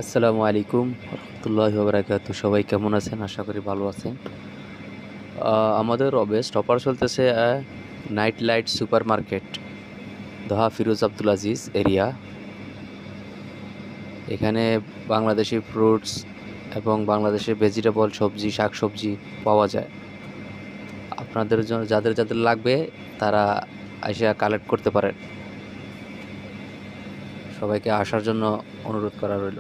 আসসালামু আলাইকুম রহমতুল্লাহি ওয়া বারাকাতুহু। সবাই কেমন আছেন? আশা করি ভালো আছেন। আমাদের বেস্ট অফার চলতেছে নাইট লাইট সুপার মার্কেট, দোহা ফিরোজ আব্দুল আজিজ এরিয়া। এখানে বাংলাদেশি ফ্রুটস এবং বাংলাদেশি ভেজিটেবল সবজি, শাকসবজি পাওয়া যায়। আপনাদের জন্য যাদের যাদের লাগবে তারা আইসা কালেক্ট করতে পারেন। সবাইকে আসার জন্য অনুরোধ করা রইল।